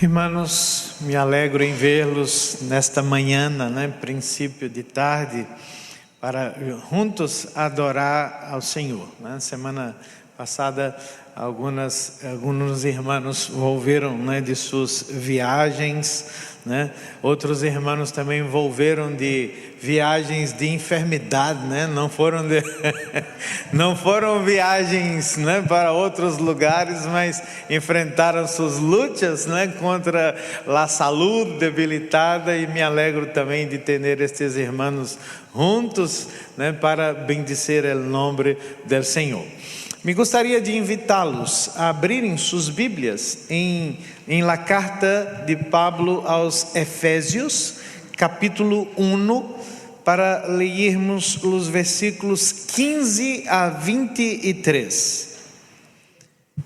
Irmãos, me alegro em vê-los nesta manhã, princípio de tarde, para juntos adorar ao Senhor. Semana passada, alguns irmãos volveram de suas viagens, outros irmãos também volveram de viagens de enfermidade, não foram viagens para outros lugares, mas enfrentaram suas lutas contra a saúde debilitada, e me alegro também de ter estes irmãos juntos para bendizer o nome do Senhor. Me gostaria de invitá-los a abrirem suas Bíblias em la carta de Pablo aos Efésios, capítulo 1, para lermos os versículos 15 a 23.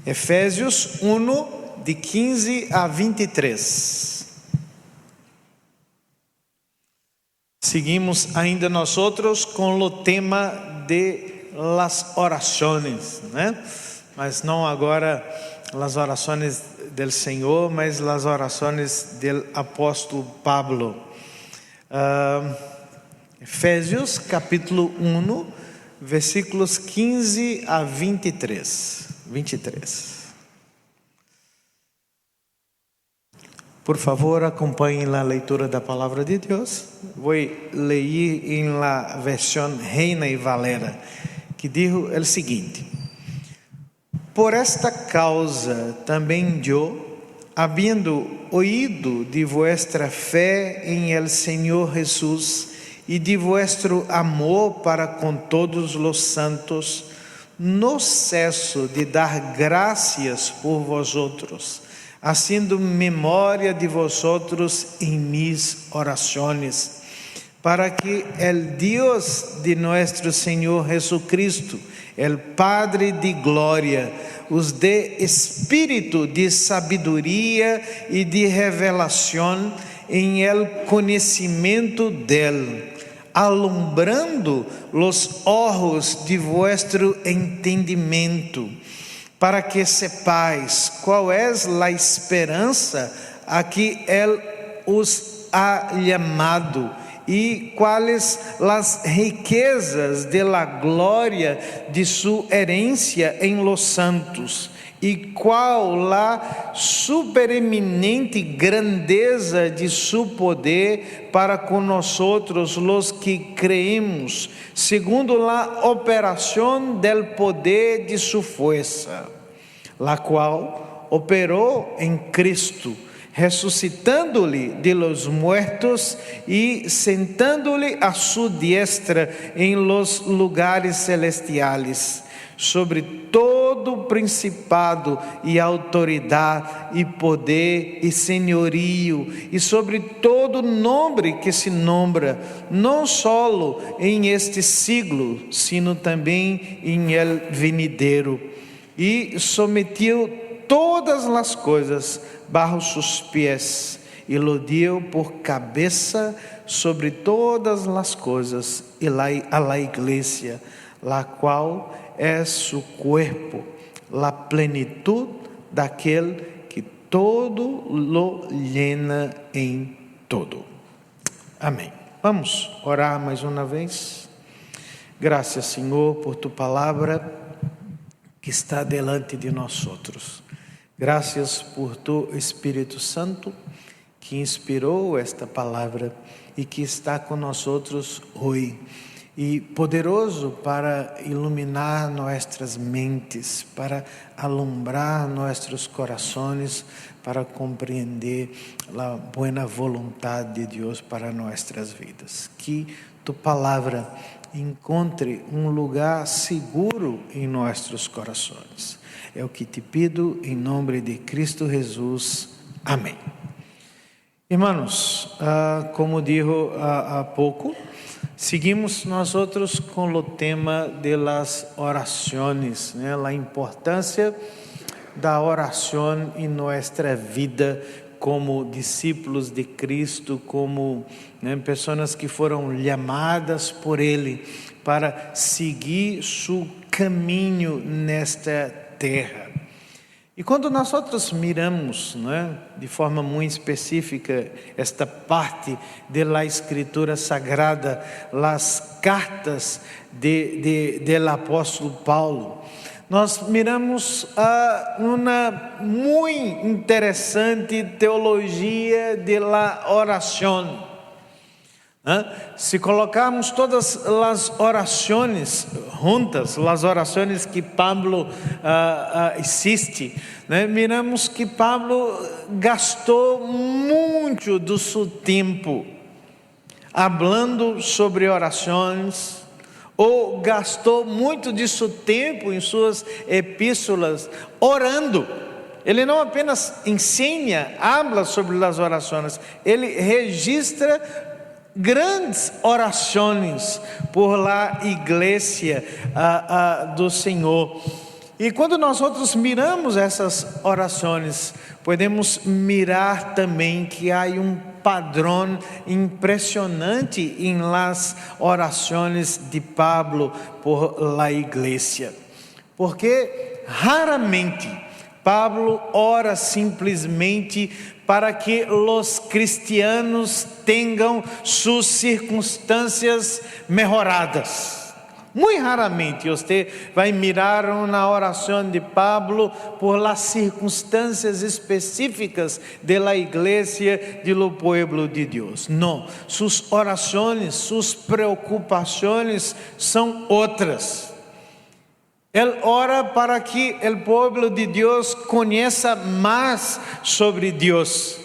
Efésios 1, de 15 a 23. Seguimos ainda nós outros com o tema de las orações, mas não agora as orações do Senhor, mas as orações do apóstolo Pablo. Efésios capítulo 1, versículos 15 a 23. Por favor, acompanhem a leitura da palavra de Deus. Vou ler em la versão Reina e Valera, que diz o seguinte: por esta causa também eu, havendo oído de vuestra fé em el Senhor Jesus e de vuestro amor para com todos os santos, no cesso de dar graças por vosotros, haciendo memória de vosotros em mis orações, para que el Dios de nuestro Señor Jesucristo, el Padre de gloria, os dê espírito de sabedoria e de revelação em el conhecimento dele, alumbrando los ojos de vuestro entendimento, para que sepais qual é a esperança a que ele os ha chamado, e quais as riquezas de la glória de sua herência em los santos, e qual a supereminente grandeza de su poder para com nosotros los que creemos, segundo a operação del poder de su fuerza, la qual operou em Cristo, ressuscitando-lhe de los muertos e sentando-lhe a su diestra em los lugares celestiales, sobre todo principado e autoridade e poder e senhorio, e sobre todo nome que se nombra, não solo em este siglo, sino também em el venideiro, e someteu todas as coisas bajo sus pies, e lo dio por cabeça sobre todas as coisas, e a la iglesia, la qual é su cuerpo, la plenitud daquele que todo lo llena em todo. Amém. Vamos orar mais uma vez. Graças, Senhor, por tu palavra que está delante de nós outros. Graças por tu Espírito Santo que inspirou esta palavra e que está com nós outros hoje, e poderoso para iluminar nossas mentes, para alumbrar nossos corações, para compreender a boa vontade de Deus para nossas vidas. Que tu palavra encontre um lugar seguro em nossos corações. É o que te pido em nome de Cristo Jesus. Amém. Irmãos, como disse há pouco, seguimos nós outros com o tema de las orações, a importância da oração em nossa vida como discípulos de Cristo, como pessoas que foram chamadas por Ele para seguir seu caminho nesta terra. E quando nós outros miramos, né, de forma muito específica, esta parte da Escritura Sagrada, as cartas do apóstolo Paulo, nós miramos uma muito interessante teologia da oração. Se colocarmos todas as orações juntas, as orações que Pablo existe, né, miramos que Pablo gastou muito do seu tempo falando sobre orações, ou gastou muito de seu tempo em suas epístolas orando. Ele não apenas ensina, habla sobre as orações, ele registra grandes orações por la igreja do Senhor. E quando nós outros miramos essas orações, podemos mirar também que há padrão impressionante em las orações de Pablo por la igreja. Porque raramente Pablo ora simplesmente para que os cristianos tenham suas circunstâncias melhoradas. Muito raramente você vai mirar uma oração de Pablo por las circunstâncias específicas da igreja do povo de Deus. Não, suas orações, suas preocupações são outras. Ele ora para que o povo de Deus conheça mais sobre Deus.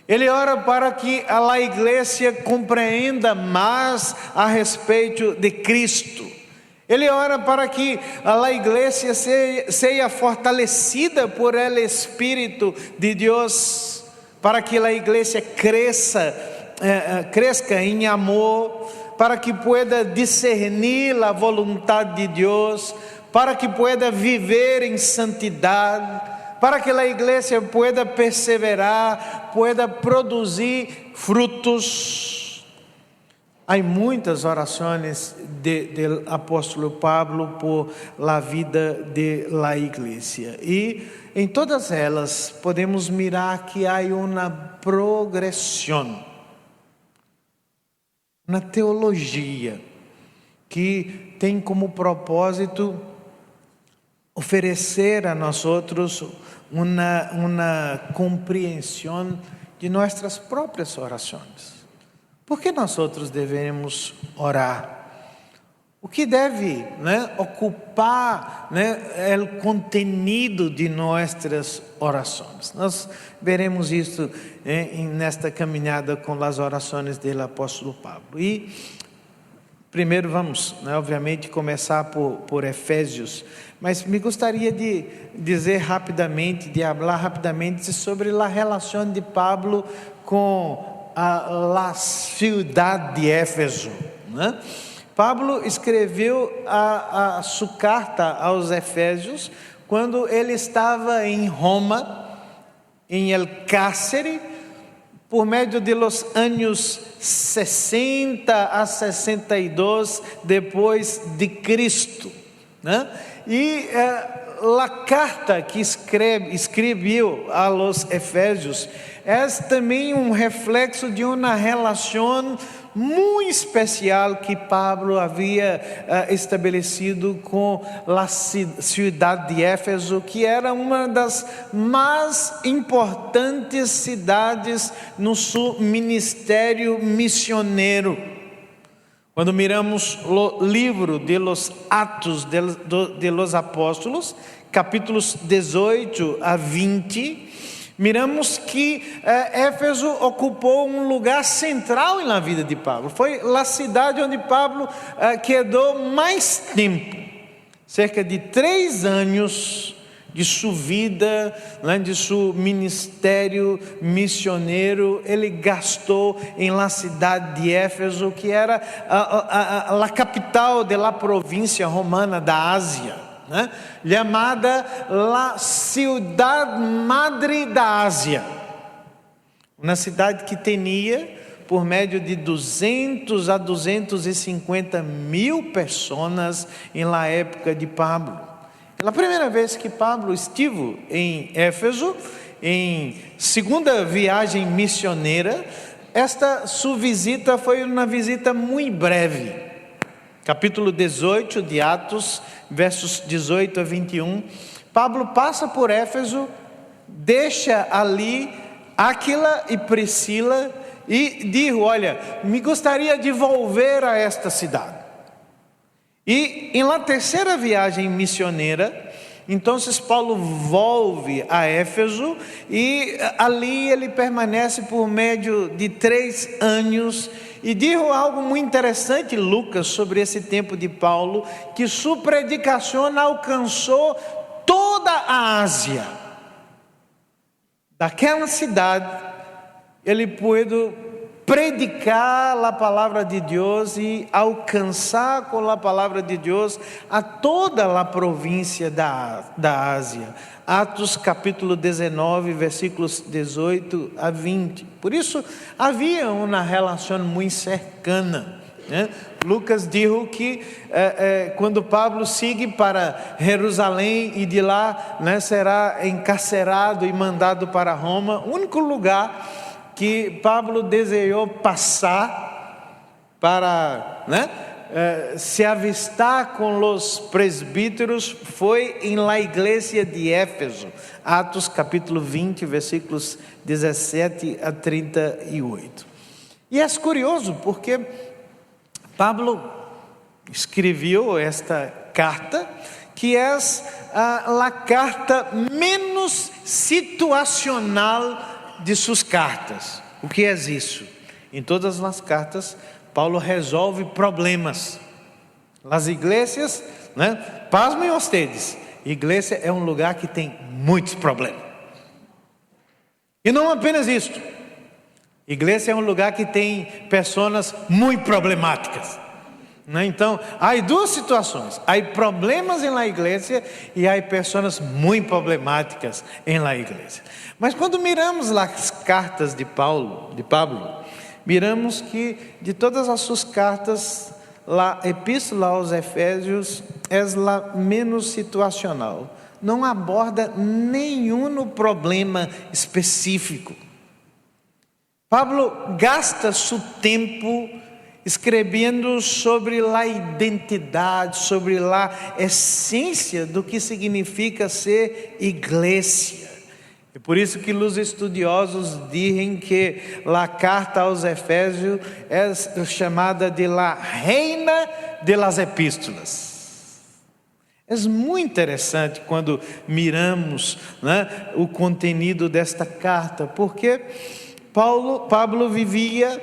Ele ora para que a igreja compreenda mais a respeito de Cristo. Ele ora para que a igreja seja fortalecida por el Espírito de Deus, para que a igreja cresça em amor, para que pueda discernir a vontade de Deus, para que pueda viver em santidade, para que a igreja pueda perseverar, pueda produzir frutos. Há muitas orações do apóstolo Pablo por la vida de la igreja. E em todas elas podemos mirar que há uma progressão, uma teologia que tem como propósito oferecer a nós outros uma compreensão de nossas próprias orações. Por que nós outros devemos orar? O que deve ocupar o contenido de nossas orações? Nós veremos isso nesta caminhada com as orações do apóstolo Pablo. E primeiro vamos, obviamente, começar por Efésios, mas me gostaria de dizer rapidamente, de falar rapidamente sobre a relação de Pablo com a cidade de Éfeso. Pablo escreveu a sua carta aos Efésios quando ele estava em Roma, em el cárcere, por meio de los anos 60 a 62 depois de Cristo, E a carta que escreveu a los Efésios é também reflexo de uma relação muito especial que Pablo havia estabelecido com a cidade de Éfeso, que era uma das mais importantes cidades no seu ministério missioneiro. Quando miramos o livro de los Atos de los Apóstolos, capítulos 18 a 20, miramos que Éfeso ocupou lugar central na vida de Pablo. Foi a cidade onde Pablo quedou mais tempo, cerca de 3 anos de sua vida, de seu ministério missioneiro. Ele gastou em la cidade de Éfeso, que era a capital da província romana da Ásia, chamada la Ciudad Madre da Ásia, uma cidade que tinha por médio de 200 a 250 mil pessoas em la época de Pablo. A primeira vez que Pablo esteve em Éfeso, em segunda viagem missioneira, esta sua visita foi uma visita muito breve. Capítulo 18 de Atos, versos 18 a 21. Pablo passa por Éfeso, deixa ali Áquila e Priscila e diz: olha, me gostaria de volver a esta cidade. E em la terceira viagem missioneira, então Paulo volve a Éfeso e ali ele permanece por médio de 3 anos. E diz algo muito interessante, Lucas, sobre esse tempo de Paulo, que sua predicação alcançou toda a Ásia. Daquela cidade, ele pôde predicar a palavra de Deus e alcançar com a palavra de Deus a toda a província da Ásia. Atos capítulo 19, versículos 18 a 20. Por isso havia uma relação muito cercana, né? Lucas diz que quando Pablo segue para Jerusalém e de lá, né, será encarcerado e mandado para Roma, o único lugar que Pablo desejou passar para, né, se avistar com os presbíteros foi em la igreja de Éfeso. Atos capítulo 20, versículos 17 a 38. E é curioso porque Pablo escreveu esta carta, que é a carta menos situacional de suas cartas. O que é isso? Em todas as cartas, Paulo resolve problemas. As igrejas, né? Pasmem vocês, igreja é um lugar que tem muitos problemas. E não apenas isso. Igreja é um lugar que tem pessoas muito problemáticas, né? Então, há duas situações: há problemas em la igreja e há pessoas muito problemáticas em la igreja. Mas quando miramos as cartas de Pablo, miramos que de todas as suas cartas, a epístola aos Efésios é a menos situacional. Não aborda nenhum problema específico. Pablo gasta seu tempo escrevendo sobre a identidade, sobre a essência do que significa ser igreja. É por isso que os estudiosos dizem que a carta aos Efésios é chamada de la reina de las epístolas. É muito interessante quando miramos, né, o conteúdo desta carta, porque Pablo vivia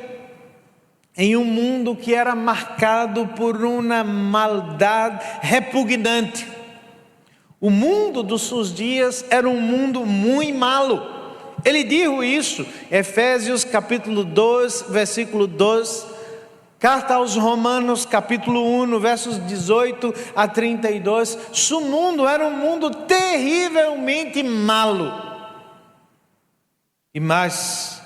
em um mundo que era marcado por uma maldade repugnante. O mundo dos seus dias era um mundo muito malo. Ele diz isso, Efésios capítulo 2, versículo 2, carta aos Romanos capítulo 1, versos 18 a 32. Seu mundo era um mundo terrivelmente malo. E mais,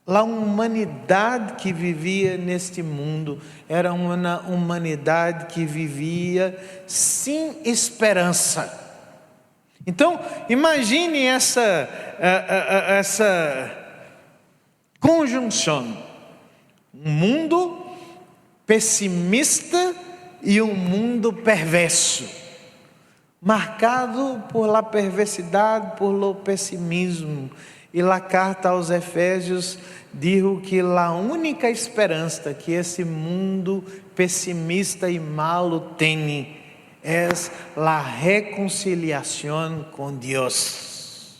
a humanidade que vivia neste mundo era uma humanidade que vivia sem esperança. Então, imagine essa conjunção: um mundo pessimista e um mundo perverso, marcado por la perversidade, por lo pessimismo. E a carta aos Efésios diz que a única esperança que esse mundo pessimista e malo tem é a reconciliação com Deus.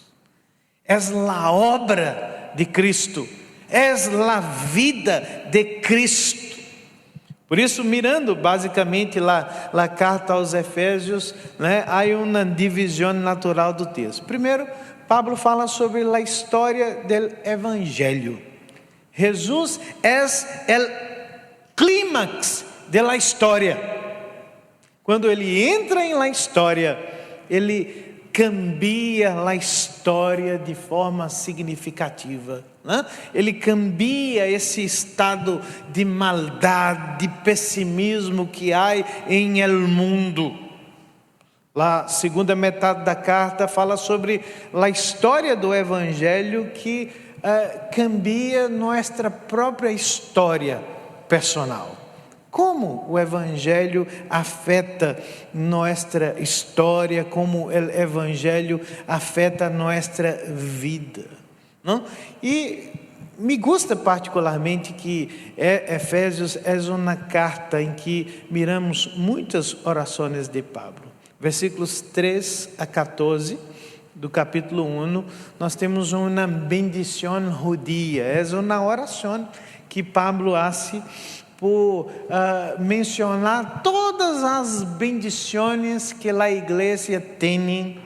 É a obra de Cristo, é a vida de Cristo. Por isso, mirando basicamente a carta aos Efésios, né, há uma divisão natural do texto. Primeiro, Pablo fala sobre a história do Evangelho. Jesus é o clímax da história. Quando ele entra em la história, ele cambia a história de forma significativa, né? Ele cambia esse estado de maldade, de pessimismo que há em el mundo. A segunda metade da carta fala sobre a história do Evangelho que cambia nossa própria história personal. Como o Evangelho afeta nossa história, como o Evangelho afeta nossa vida, não? E me gusta particularmente que Efésios é uma carta em que miramos muitas orações de Pablo. Versículos 3 a 14 do capítulo 1, nós temos uma bendição judia. É uma oração que Pablo faz por mencionar todas as bendições que a igreja tem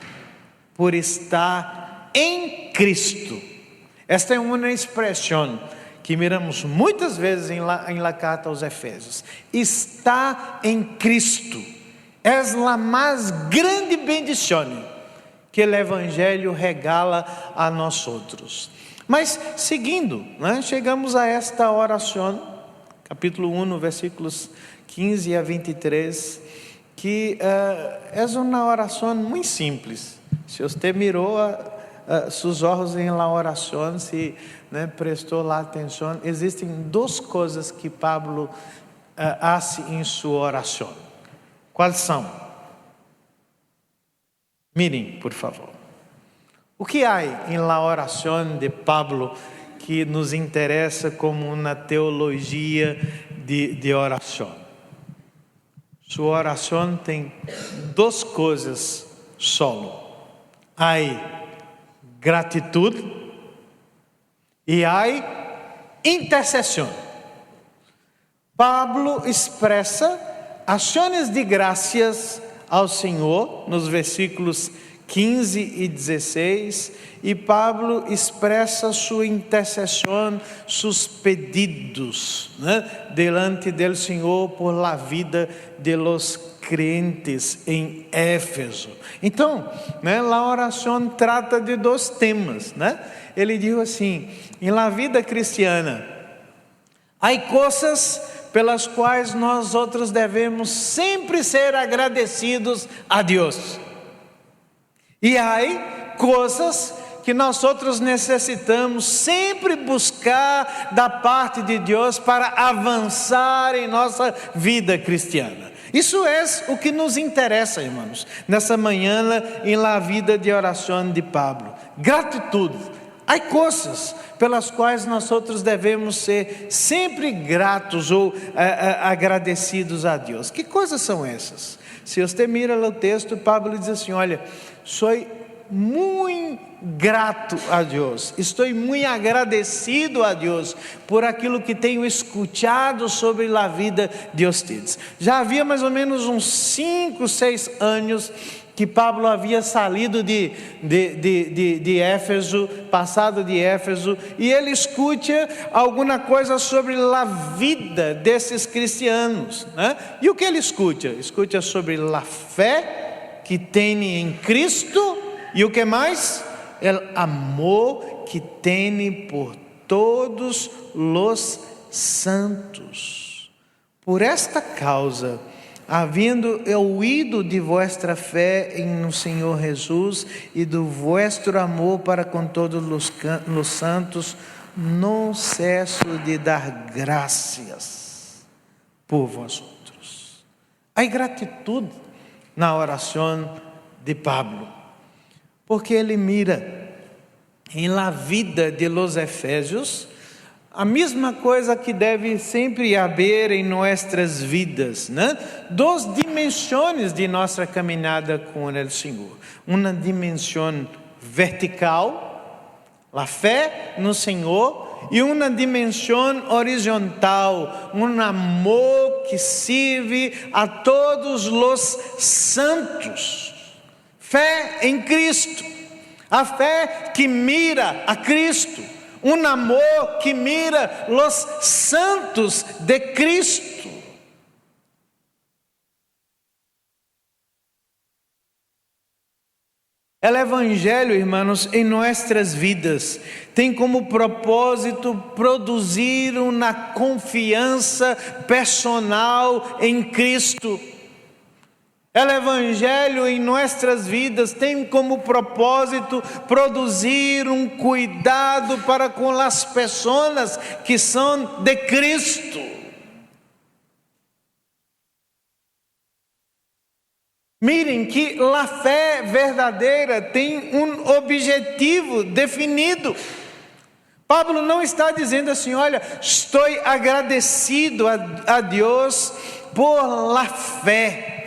por estar em Cristo. Esta é uma expressão que miramos muitas vezes em la carta aos Efésios. Está em Cristo. É a mais grande bendição que o Evangelho regala a nós outros. Mas seguindo, chegamos a esta oração, capítulo 1, versículos 15 a 23, que é uma oração muito simples. Se você mirou seus olhos em la oração, se prestou lá atenção, existem duas coisas que Pablo faz em sua oração. Quais são? Mirem, por favor. O que há em la oração de Pablo que nos interessa como uma teologia de oração? Sua oração tem duas coisas solo. Há gratitude e há intercessão. Pablo expressa ações de graças ao Senhor, nos versículos 15 e 16, e Pablo expressa sua intercessão, seus pedidos, delante do Senhor por la vida de los crentes em Éfeso. Então, a oração trata de dois temas, Ele diz assim: em la vida cristiana, há coisas pelas quais nós outros devemos sempre ser agradecidos a Deus. E há coisas que nós outros necessitamos sempre buscar da parte de Deus para avançar em nossa vida cristiana. Isso é o que nos interessa, irmãos, nessa manhã em la vida de oração de Pablo. Gratitude. Há coisas pelas quais nós outros devemos ser sempre gratos ou agradecidos a Deus. Que coisas são essas? Se você mira o texto, Pablo diz assim: olha, sou muito grato a Deus, estou muito agradecido a Deus por aquilo que tenho escutado sobre a vida de vocês. Já havia mais ou menos uns 5, 6 anos que Pablo havia saído de Éfeso, passado de Éfeso, e ele escuta alguma coisa sobre a vida desses cristianos, E o que ele escuta? Escuta sobre a fé que tem em Cristo, e o que mais? O amor que tem por todos os santos. Por esta causa, havendo ouído de vossa fé no Senhor Jesus e do vosso amor para com todos os santos, não cesso de dar graças por vós outros. Há gratitude na oração de Pablo, porque ele mira em la vida de los Efésios a mesma coisa que deve sempre haver em nossas vidas, Duas dimensões de nossa caminhada com o Senhor. Uma dimensão vertical, a fé no Senhor, e uma dimensão horizontal, um amor que serve a todos os santos. Fé em Cristo, a fé que mira a Cristo. Um amor que mira os santos de Cristo. O Evangelho, irmãos, em nossas vidas, tem como propósito produzir uma confiança personal em Cristo. O Evangelho em nossas vidas tem como propósito produzir um cuidado para com as pessoas que são de Cristo. Mirem que a fé verdadeira tem um objetivo definido. Paulo não está dizendo assim: olha, estou agradecido a Deus por la fé.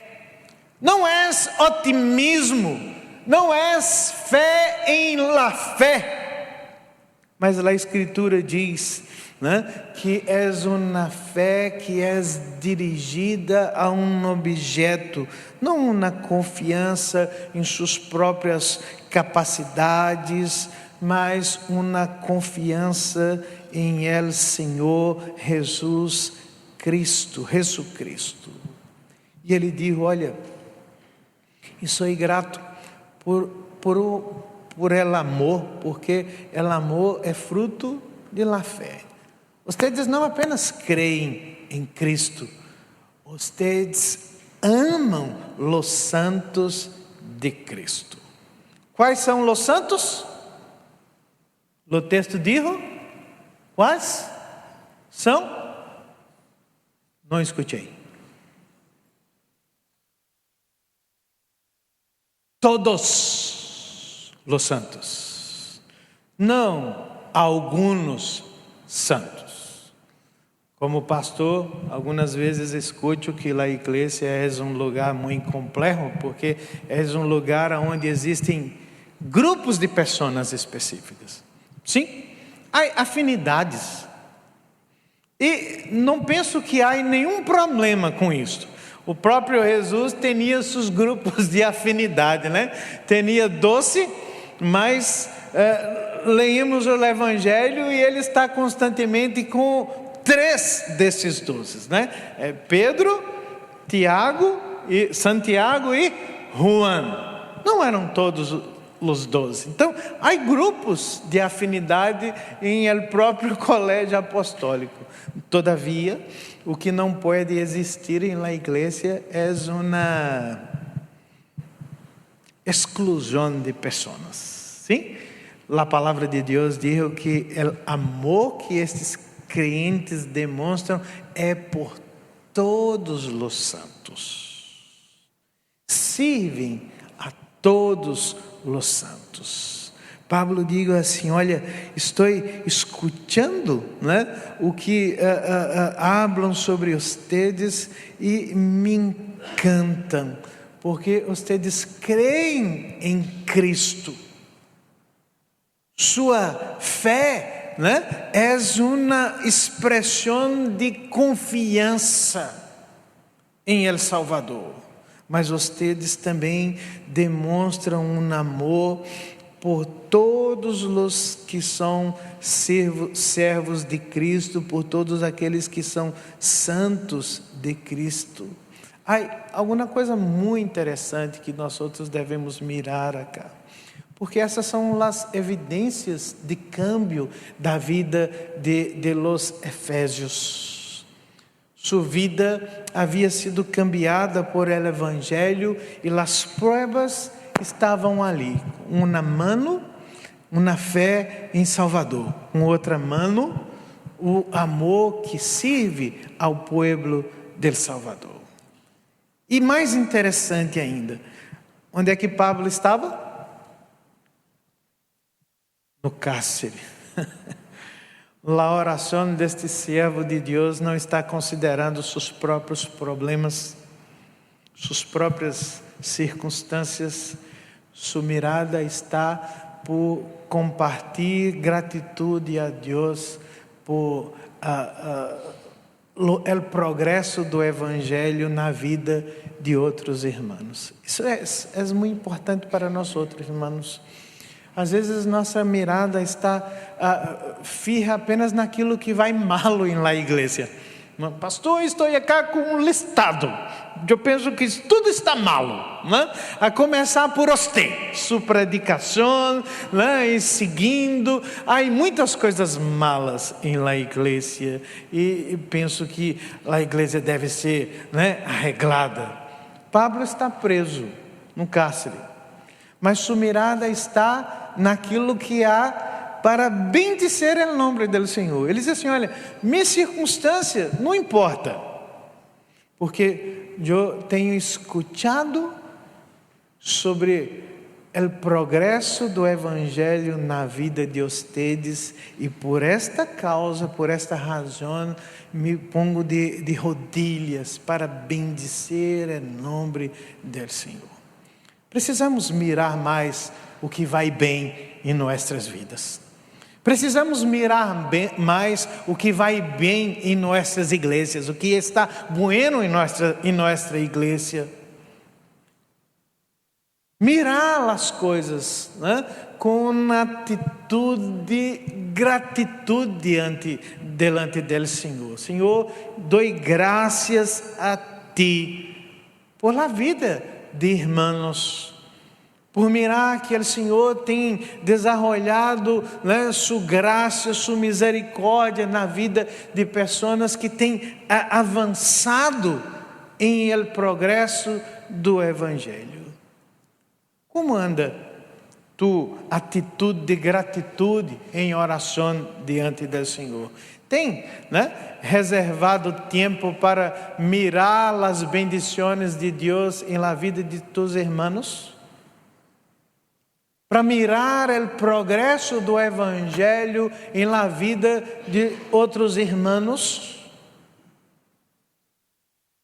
Não é otimismo, não é fé em la fé, mas a Escritura diz, né, que é uma fé que é dirigida a um objeto, não uma confiança em suas próprias capacidades, mas uma confiança em El Senhor Jesus Cristo. E ele diz: olha, e sou grato por el amor, porque el amor é fruto de la fé. Vocês não apenas creem em Cristo, vocês amam os santos de Cristo. Quais são os santos? O texto diz: quais são? Não escutei. Todos os santos, não alguns santos. Como pastor, algumas vezes escuto que a igreja é um lugar muito complexo, porque é um lugar onde existem grupos de pessoas específicas. Sim, há afinidades. E não penso que há nenhum problema com isso. O próprio Jesus tinha seus grupos de afinidade, né? Tinha 12, mas leímos o Evangelho e ele está constantemente com 3 desses 12, né? Pedro, Tiago, Santiago e Juan. Não eram todos os 12. Então, há grupos de afinidade em el próprio colégio apostólico. Todavia, o que não pode existir em la igreja é uma exclusão de pessoas. Sim? A palavra de Deus diz que o amor que estes crentes demonstram é por todos os santos. Servem a todos os santos. Pablo diz assim: olha, estou escutando, né, o que hablam sobre vocês e me encantam, porque vocês creem em Cristo. Sua fé, né, é uma expressão de confiança em El Salvador, mas vocês também demonstram um amor por todos os que são servos de Cristo, por todos aqueles que são santos de Cristo. Há alguma coisa muito interessante que nós outros devemos mirar acá, porque essas são as evidências de câmbio da vida de los efésios. Sua vida havia sido cambiada por el Evangelho e as provas estavam ali. Uma mano, uma fé em Salvador. Outra mano, o amor que serve ao povo del Salvador. E mais interessante ainda, onde é que Pablo estava? No cárcere. A oração deste servo de Deus não está considerando seus próprios problemas, suas próprias circunstâncias. Sua mirada está por compartilhar gratitude a Deus por o progresso do Evangelho na vida de outros irmãos. Isso é muito importante para nós outros irmãos. Às vezes nossa mirada está fija apenas naquilo que vai mal em la igreja. Pastor, estou aqui com um listado. Eu penso que tudo está mal, né? A começar por você, sua predicação, né? E seguindo. Há muitas coisas malas em la igreja e penso que a igreja deve ser, né, arreglada. Pablo está preso no cárcere, mas sua mirada está naquilo que há para bendizer o nome do Senhor. Ele diz assim: olha, minha circunstância não importa, porque eu tenho escutado sobre o progresso do Evangelho na vida de vocês, e por esta causa, por esta razão, me pongo de rodilhas para bendizer o nome do Senhor. Precisamos mirar mais o que vai bem em nossas vidas. Precisamos mirar mais o que vai bem em nossas igrejas, o que está bueno em nossa igreja. Mirar as coisas, né, com atitude de gratidão delante do Senhor. Senhor, dou graças a Ti por a vida de irmãos, por mirar que o Senhor tem desenvolvido, né, sua graça, sua misericórdia na vida de pessoas que têm avançado em el progresso do Evangelho. Como anda tu atitude de gratidão em oração diante do Senhor? Tem, né, reservado tempo para mirar as bendições de Deus em la vida de tus irmãos? Para mirar o progresso do Evangelho em la vida de outros irmãos?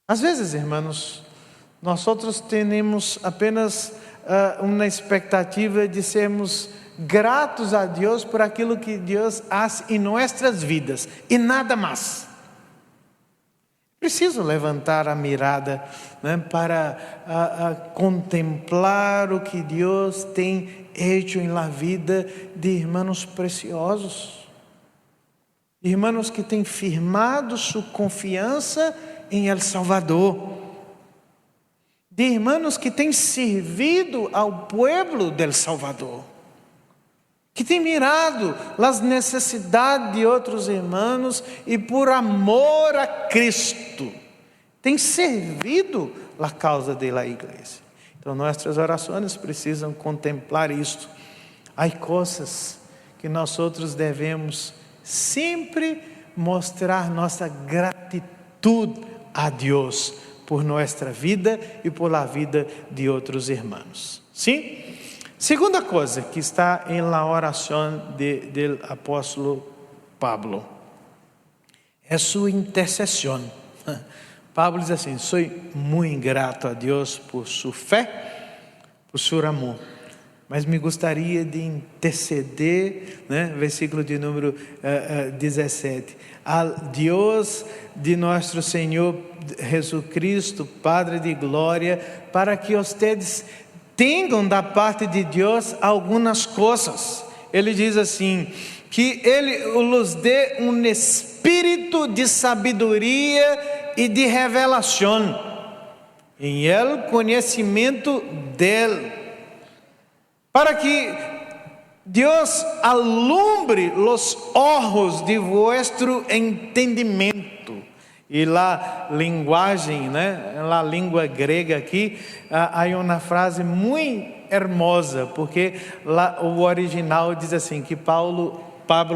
Às vezes, irmãos, nós outros temos apenas uma expectativa de sermos gratos a Deus por aquilo que Deus faz em nossas vidas e nada mais. Preciso levantar a mirada, né, para contemplar o que Deus tem feito em la vida de irmãos preciosos, irmãos que têm firmado sua confiança em El Salvador, de irmãos que têm servido ao pueblo del Salvador, que têm mirado as necessidades de outros irmãos e por amor a Cristo, têm servido a causa da igreja. Então nossas orações precisam contemplar isto. Há coisas que nós outros devemos sempre mostrar nossa gratidão a Deus por nossa vida e por a vida de outros irmãos. Sim? Segunda coisa que está em la oração do apóstolo Pablo é sua intercessão. Pablo diz assim: sou muito grato a Deus por sua fé, por seu amor, mas me gostaria de interceder, né? Versículo de número 17, al Deus de nosso Senhor Jesus Cristo, Padre de glória, para que vocês tenham da parte de Deus algumas coisas. Ele diz assim, que Ele os dê um espírito de sabedoria e de revelação, em el conhecimento dele, para que Deus alumbre os olhos de vuestro entendimento. E lá linguagem, né, na língua grega aqui, há uma frase muito hermosa, porque lá o original diz assim, que Pablo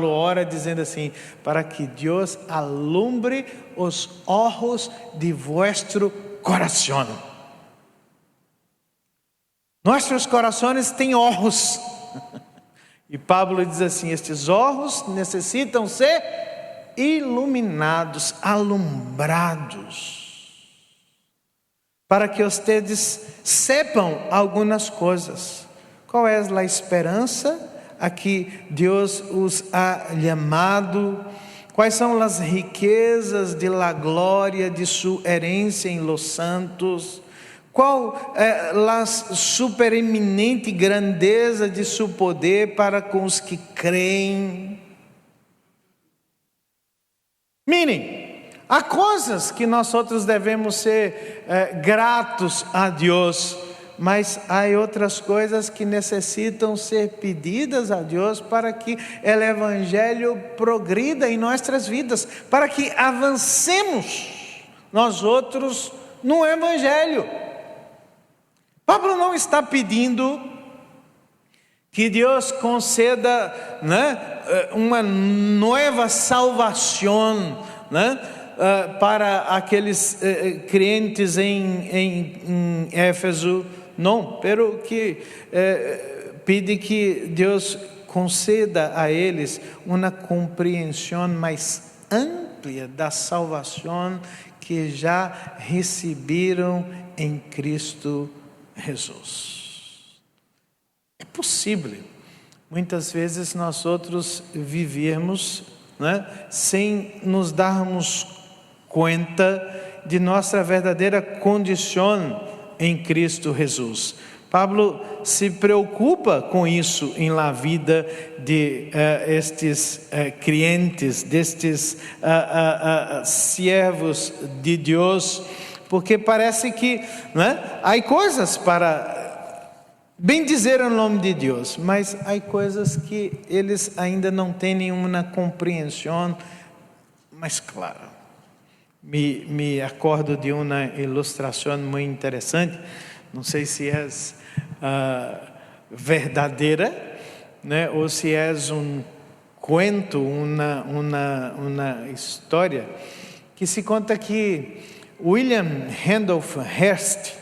ora dizendo assim, para que Deus alumbre os olhos de vuestro coração. Nossos corações têm olhos. E Pablo diz assim, estes olhos necessitam ser iluminados, alumbrados, para que vocês sepam algumas coisas. Qual é a esperança a que Deus os ha chamado? Quais são as riquezas de la glória de sua herência em los santos? Qual é a supereminente grandeza de seu poder para com os que creem? Mirem, há coisas que nós outros devemos ser gratos a Deus, mas há outras coisas que necessitam ser pedidas a Deus para que o Evangelho progrida em nossas vidas, para que avancemos nós outros no Evangelho. Pablo não está pedindo que Deus conceda, uma nova salvação, para aqueles crentes em Éfeso. Não, pero que pede que Deus conceda a eles uma compreensão mais ampla da salvação que já receberam em Cristo Jesus. É possível, muitas vezes nós outros vivemos, sem nos darmos conta de nossa verdadeira condição em Cristo Jesus. Pablo se preocupa com isso em la vida de estes crentes, destes servos de Deus, porque parece que há coisas para bem dizer o nome de Deus, mas há coisas que eles ainda não têm nenhuma compreensão mais clara. Me acordo de uma ilustração muito interessante, não sei se é verdadeira, ou se é um conto, uma história, que se conta que William Randolph Hearst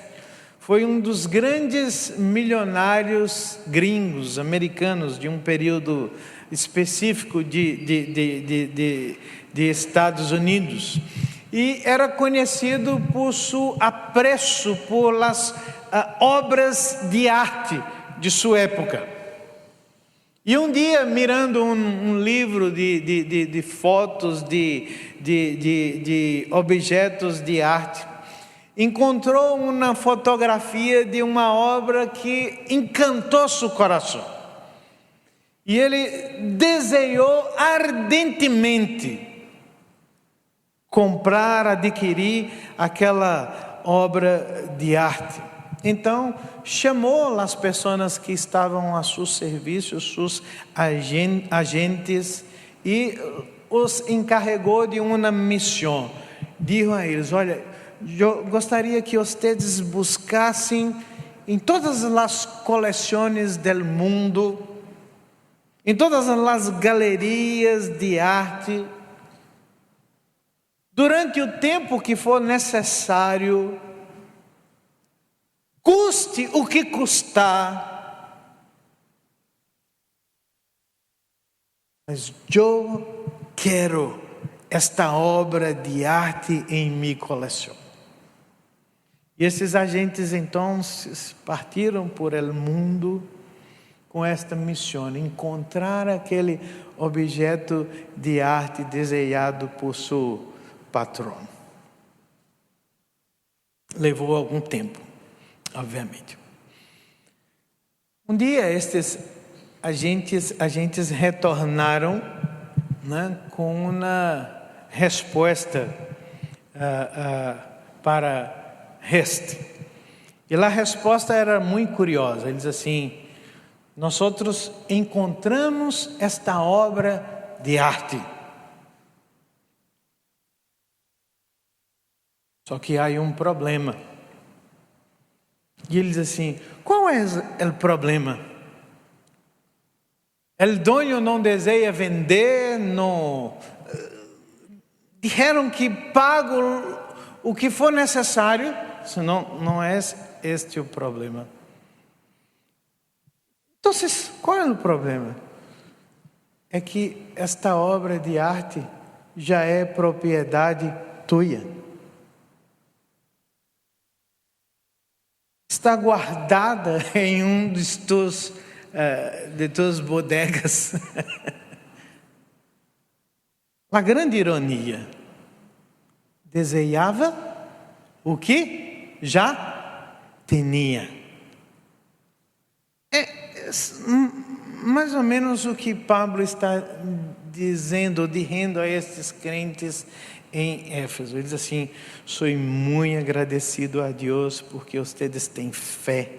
foi um dos grandes milionários gringos, americanos, de um período específico de Estados Unidos. E era conhecido por seu apreço por as obras de arte de sua época. E um dia, mirando um livro de fotos de objetos de arte, encontrou uma fotografia de uma obra que encantou seu coração. E ele desejou ardentemente comprar, adquirir aquela obra de arte. Então, chamou as pessoas que estavam a seu serviço, seus agentes, e os encarregou de uma missão. Disse a eles: olha, eu gostaria que vocês buscassem em todas as coleções do mundo, em todas as galerias de arte, durante o tempo que for necessário, custe o que custar, mas eu quero esta obra de arte em minha coleção. E esses agentes então partiram por el mundo com esta missão: encontrar aquele objeto de arte desejado por seu patrão. Levou algum tempo, obviamente. Um dia estes agentes retornaram, com uma resposta para Hearst. E a resposta era muito curiosa. Eles assim: nós outros encontramos esta obra de arte, só que há um problema. E eles assim: qual é o problema? O dono não deseja vender, não. Disseram que pago o que for necessário, senão não é este o problema. Então, qual é o problema? É que esta obra de arte já é propriedade tua. Está guardada em de tuas bodegas. A grande ironia: desejava o que já tinha. É mais ou menos o que Pablo está dizendo a estes crentes em Éfeso. Ele diz assim: sou muito agradecido a Deus porque vocês têm fé,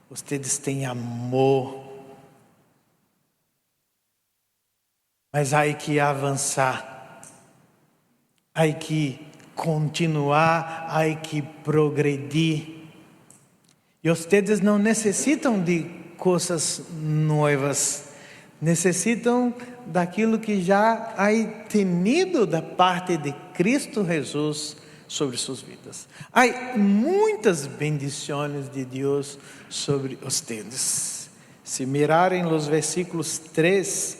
vocês têm amor, mas há que avançar, há que continuar, há que progredir. E vocês não necessitam de coisas novas, necessitam daquilo que já há tenido da parte de Cristo Jesus sobre suas vidas. Há muitas bendições de Deus sobre vocês. Se mirarem os versículos 3,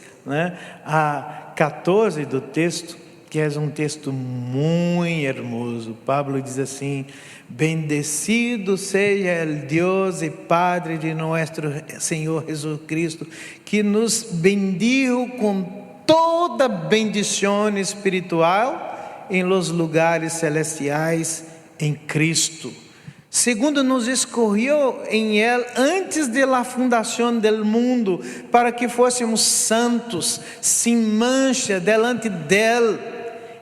a 14 do texto, que é um texto muito hermoso, Pablo diz assim: bendecido seja o Deus e Padre de nosso Senhor Jesus Cristo, que nos bendijo com toda bendição espiritual em los lugares celestiais em Cristo, segundo nos escolheu em Ele antes de la fundação del mundo, para que fôssemos santos, sem mancha, delante dEle,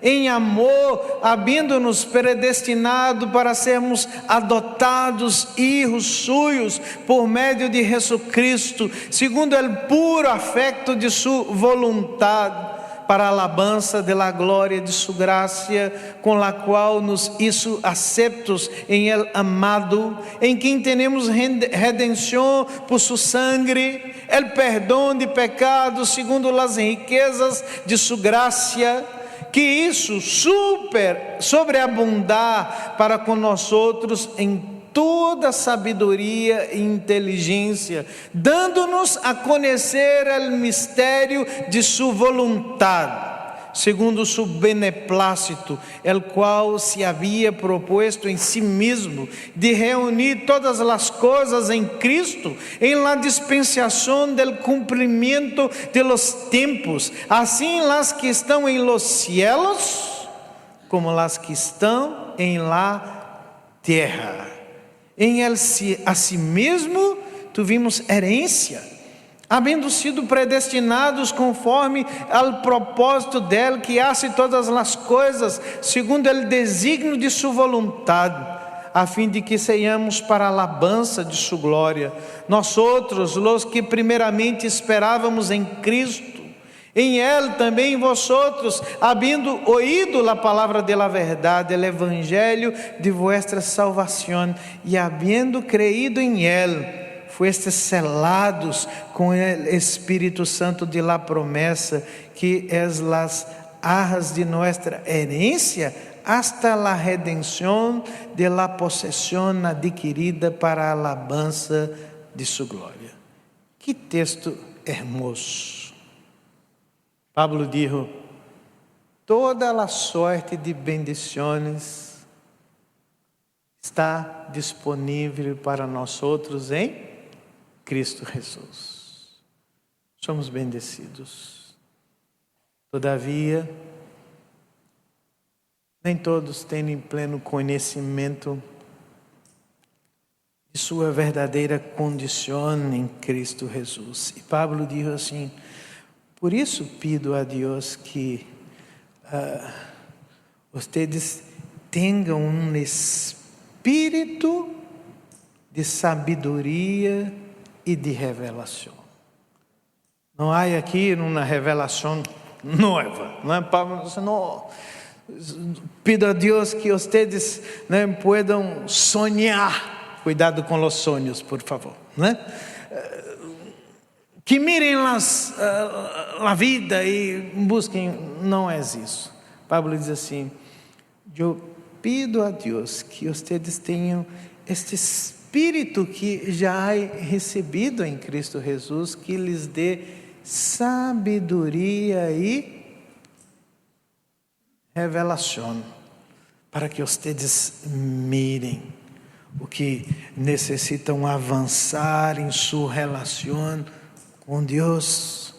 em amor, havendo-nos predestinado para sermos adotados filhos suyos por meio de Jesus Cristo, segundo o puro afecto de sua vontade, para a alabança da glória de sua graça, com a qual nos hizo aceptos em el amado, em quem temos redenção por sua sangre, el perdão de pecados, segundo as riquezas de sua graça, que isso sobreabundar para com nós outros em toda sabedoria e inteligência, dando-nos a conhecer o mistério de sua vontade, segundo seu beneplácito, el qual se havia proposto em si mesmo de reunir todas as coisas em Cristo, em la dispensação del cumprimento de los tempos, assim las que estão em los cielos, como las que estão em la terra. Em ele a si mesmo tivemos herência, havendo sido predestinados conforme ao propósito dele, que hace todas as coisas segundo o desígnio de sua vontade, a fim de que sejamos para a alabança de sua glória. Nós outros, os que primeiramente esperávamos em Cristo, em Ele também vosotros, havendo ouído a palavra de la verdade, o evangelho de vuestra salvação, e havendo creído em Ele, fuestes selados com o Espírito Santo de la promessa, que es las arras de nuestra herencia, hasta la redenção de la posesión adquirida para a alabança de sua glória. Que texto hermoso! Pablo dijo: toda a sorte de bendições está disponível para nós outros em Cristo Jesus. Somos bendecidos. Todavia, nem todos têm pleno conhecimento de sua verdadeira condição em Cristo Jesus. E Pablo dijo assim: por isso pido a Deus que vocês tenham um espírito de sabedoria e de revelação. Não há aqui uma revelação nova, não é? Pablo diz: não, pido a Deus que vocês possam sonhar. Cuidado com os sonhos, por favor, né? Que mirem a vida e busquem, não é isso. Pablo diz assim: eu pido a Deus que vocês tenham este espírito que já há recebido em Cristo Jesus, que lhes dê sabedoria e revelação, para que vocês mirem o que necessitam avançar em sua relação com Deus,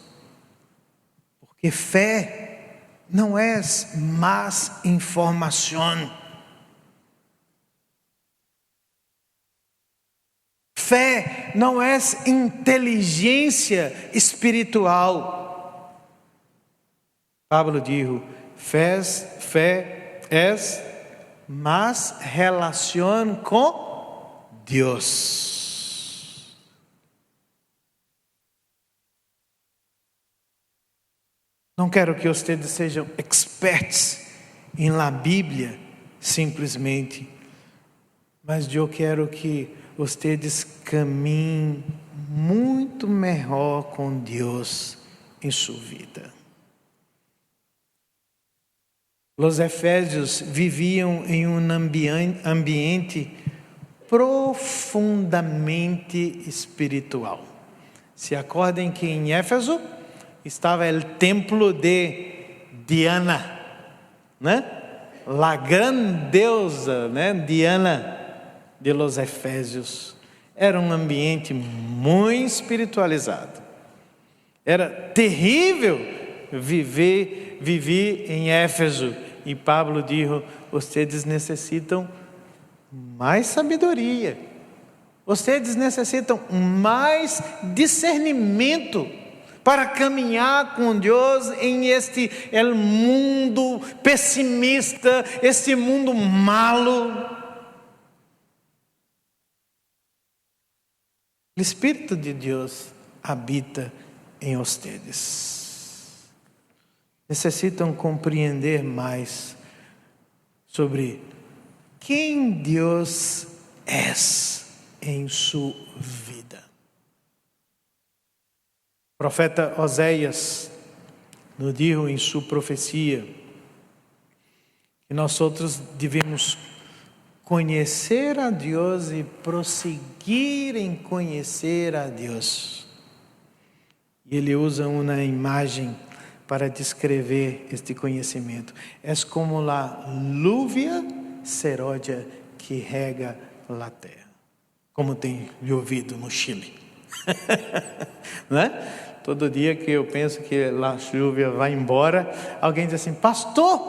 porque fé não é mais informação, fé não é inteligência espiritual. Pablo dijo: fé é mais relação com Deus. Não quero que vocês sejam experts em la Bíblia simplesmente, mas eu quero que vocês caminhem muito melhor com Deus em sua vida. Os efésios viviam em um ambiente profundamente espiritual. Se acordem que em Éfeso estava o templo de Diana, né? A grande deusa, né? Diana de los Efésios. Era um ambiente muito espiritualizado. Era terrível viver em Éfeso. E Pablo disse: vocês necessitam mais sabedoria. Vocês necessitam mais discernimento para caminhar com Deus em este mundo pessimista, este mundo malo. O Espírito de Deus habita em vocês. Necessitam compreender mais sobre quem Deus é em sua vida. O profeta Oséias nos disse em sua profecia que nós outros devemos conhecer a Deus e prosseguir em conhecer a Deus. E ele usa uma imagem para descrever este conhecimento. É como a lluvia serôdia que rega a terra, como tem llovido no Chile. Né? Todo dia que eu penso que a chuva vai embora, alguém diz assim: pastor,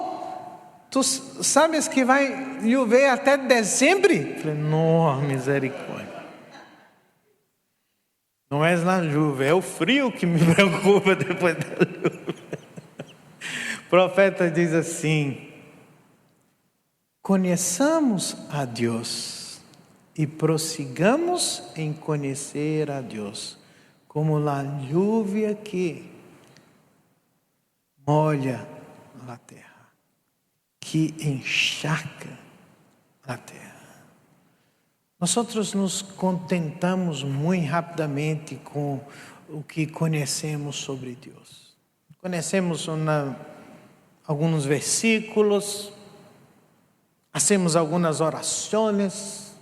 tu sabes que vai chover até dezembro? Eu falei: não, misericórdia. Não é a chuva, é o frio que me preocupa depois da chuva. O profeta diz assim: conheçamos a Deus e prossigamos em conhecer a Deus, como a lluvia que molha a terra, que encharca a terra. Nós nos contentamos muito rapidamente com o que conhecemos sobre Deus. Conhecemos alguns versículos, hacemos algumas orações,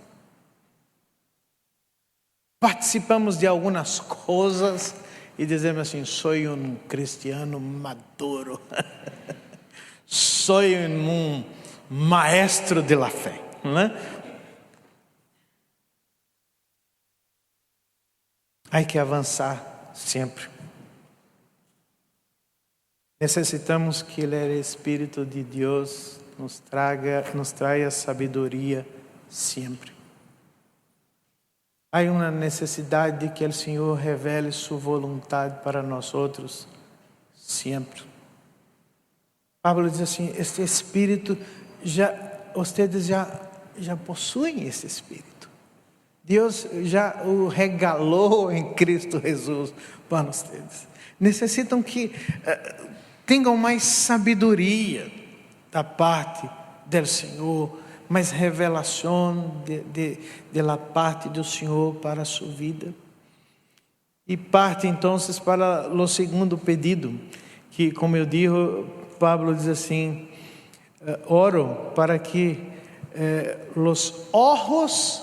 participamos de algumas coisas e dizemos assim: sou um cristiano maduro, sou um maestro de la fé, não é? Há que avançar sempre. Necessitamos que o Espírito de Deus nos traga sabedoria sempre. Há uma necessidade de que o Senhor revele sua vontade para nós outros sempre. Pablo diz assim: este Espírito vocês já possuem esse Espírito. Deus já o regalou em Cristo Jesus para vocês. Necessitam que tenham mais sabedoria da parte do Senhor, mais revelação da parte do Senhor para a sua vida. E parte então para o segundo pedido, que, como eu digo, Pablo diz assim: oro para que os ojos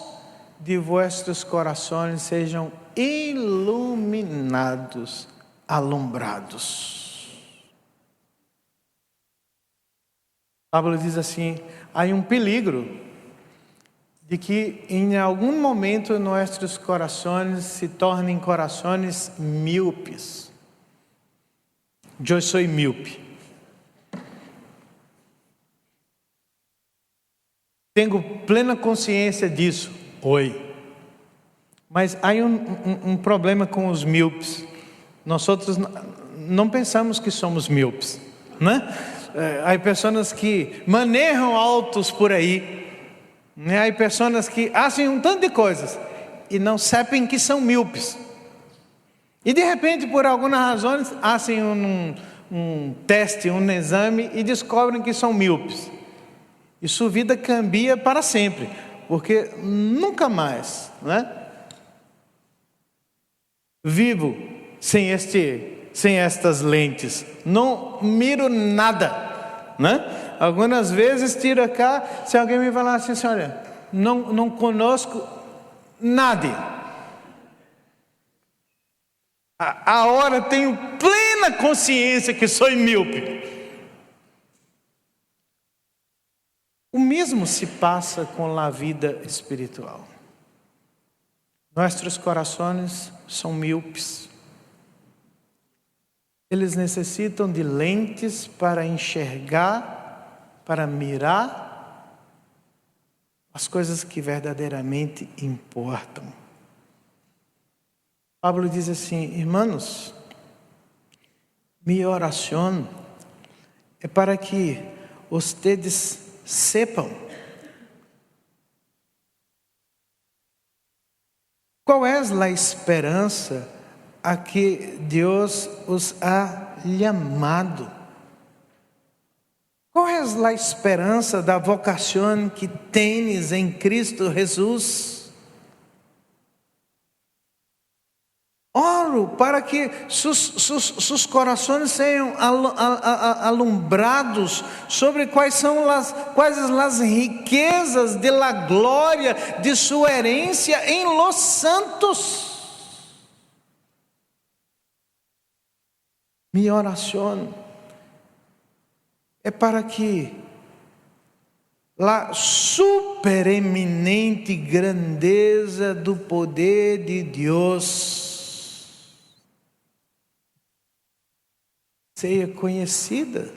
de vossos corações sejam iluminados, alumbrados. Pablo diz assim: há um perigo de que em algum momento nossos corações se tornem corações míopes. Eu sou míope. Tenho plena consciência disso. Mas há um problema com os míopes. Nós outros não pensamos que somos míopes, né? Há pessoas que manejam autos por aí, né? Há pessoas que fazem um tanto de coisas e não sabem que são míopes. E de repente, por algumas razões, fazem um teste, um exame e descobrem que são míopes. E sua vida cambia para sempre. porque nunca mais, vivo sem estas lentes, não miro nada, Algumas vezes tiro cá, se alguém me falar assim, olha, não conosco nada. A hora tenho plena consciência que sou míope. O mesmo se passa com a vida espiritual. Nossos corações são míopes. Eles necessitam de lentes para enxergar, para mirar as coisas que verdadeiramente importam. Pablo diz assim, irmãos, minha oração é para que vocês sepam qual é a esperança a que Deus os ha chamado. Qual é a esperança da vocação que tens em Cristo Jesus? Oro para que seus corações sejam alumbrados sobre quais são as riquezas de la glória de sua herência em los santos. Minha oração é para que a supereminente grandeza do poder de Deus seja conhecida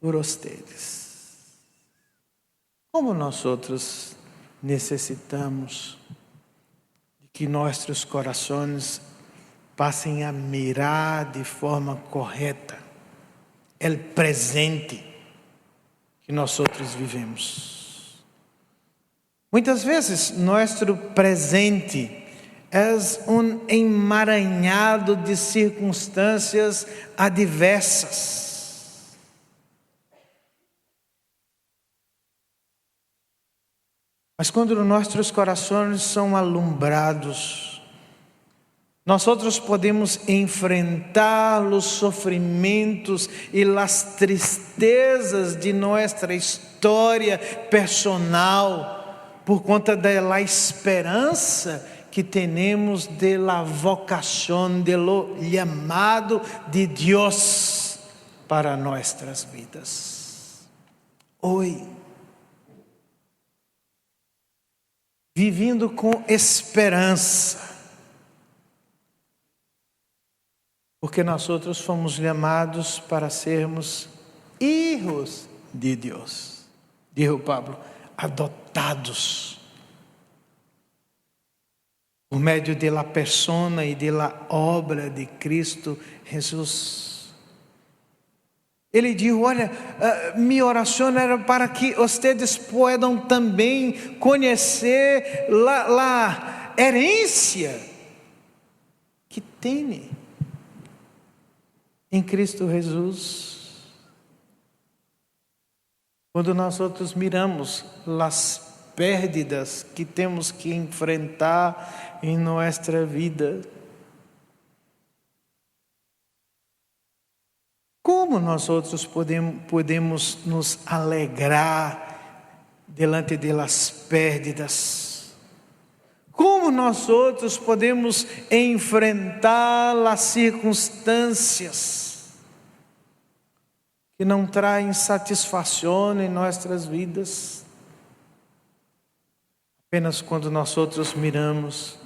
por vocês. Como nós outros necessitamos de que nossos corações passem a mirar de forma correta o presente que nós outros vivemos. Muitas vezes nosso presente é emaranhado de circunstâncias adversas. Mas quando nossos corações são alumbrados, nós outros podemos enfrentar os sofrimentos e as tristezas de nossa história personal por conta da esperança que temos de la vocação, de lo llamado de Deus para nossas vidas. Hoje, vivendo com esperança, porque nós outros fomos chamados para sermos filhos de Deus, dijo Pablo, adotados por meio de la persona e de la obra de Cristo Jesus. Ele disse, olha, minha oração era para que vocês possam também conhecer a herência que tem em Cristo Jesus. Quando nós outros miramos as pérdidas que temos que enfrentar em nossa vida, como nós outros podemos nos alegrar diante das pérdidas? Como nós outros podemos enfrentar as circunstâncias que não trazem satisfação em nossas vidas? Apenas quando nós outros miramos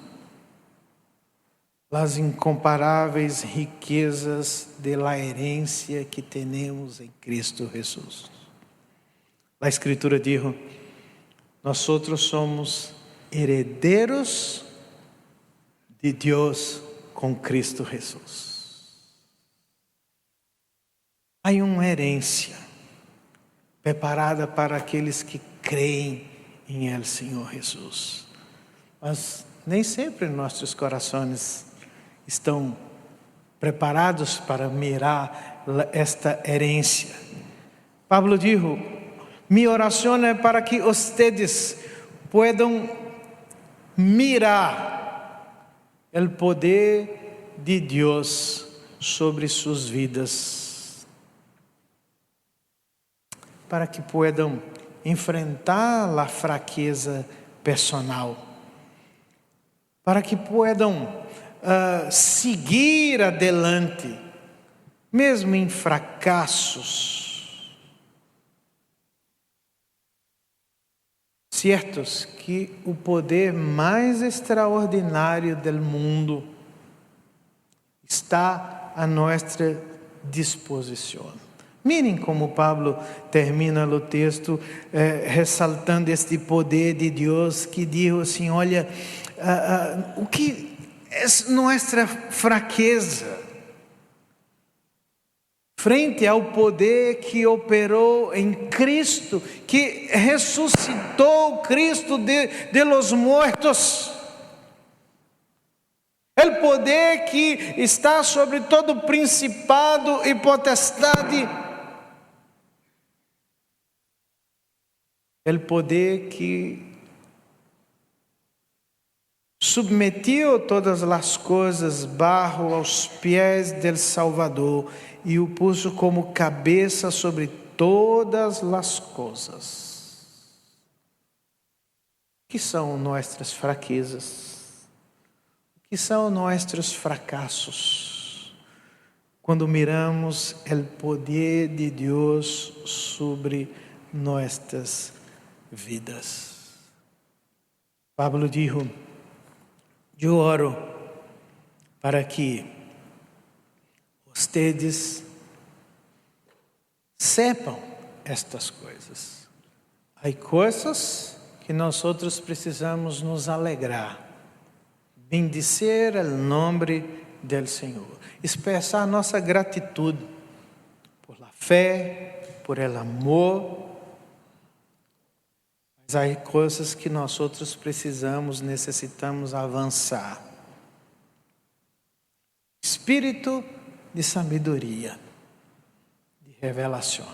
as incomparáveis riquezas de la herência que temos em Cristo Jesus. A Escritura diz: nós outros somos herdeiros de Deus com Cristo Jesus. Há uma herência preparada para aqueles que creem em El Senhor Jesus. Mas nem sempre nossos corações estão preparados para mirar esta herência. Pablo dijo: minha oração é para que vocês puedan mirar o poder de Deus sobre suas vidas, para que puedan enfrentar a fraqueza personal, para que puedan seguir adelante, mesmo em fracassos, certos que o poder mais extraordinário do mundo está a nossa disposição. Mirem como Pablo termina o texto ressaltando este poder de Deus, que diz assim: olha, o que é nossa fraqueza frente ao poder que operou em Cristo, que ressuscitou Cristo de los muertos. O poder que está sobre todo principado e potestade. O poder que submeteu todas as coisas bajo aos pés del Salvador e o puso como cabeça sobre todas as coisas. O que são nossas fraquezas? O que são nossos fracassos? Quando miramos o poder de Deus sobre nossas vidas. Pablo dijo: eu oro para que vocês sepam estas coisas. Há coisas que nós precisamos nos alegrar, bendizer o nome do Senhor, expressar nossa gratidão por la fé, por el amor. Mas há coisas que nós necessitamos avançar. Espírito de sabedoria, de revelação.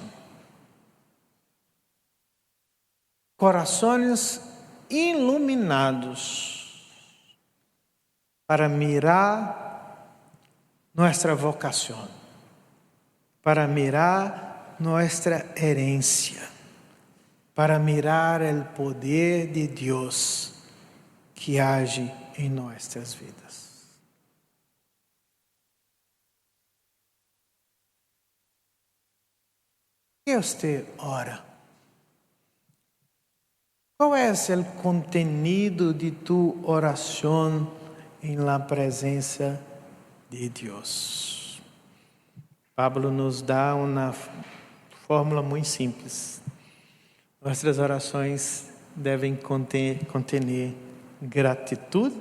Corações iluminados para mirar nossa vocação, para mirar nossa herência, para mirar o poder de Deus que age em nossas vidas. Que você ora? Qual é o contenido de tu oração em la presença de Deus? Pablo nos dá uma fórmula muito simples. Nossas orações devem conter gratidão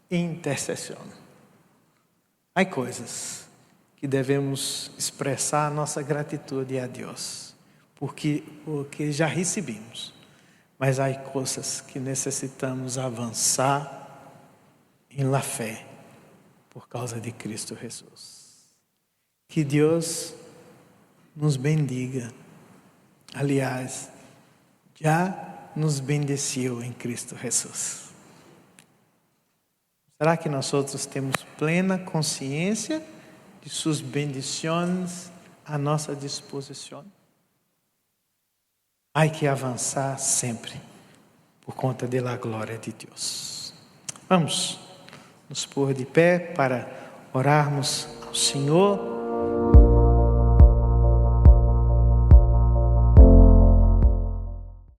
e intercessão. Há coisas que devemos expressar nossa gratidão a Deus, porque já recebemos. Mas há coisas que necessitamos avançar em la fé, por causa de Cristo Jesus. Que Deus nos bendiga. Aliás, já nos bendeciu em Cristo Jesus. Será que nós temos plena consciência de suas bendições à nossa disposição? Há que avançar sempre, por conta da glória de Deus. Vamos nos pôr de pé para orarmos ao Senhor.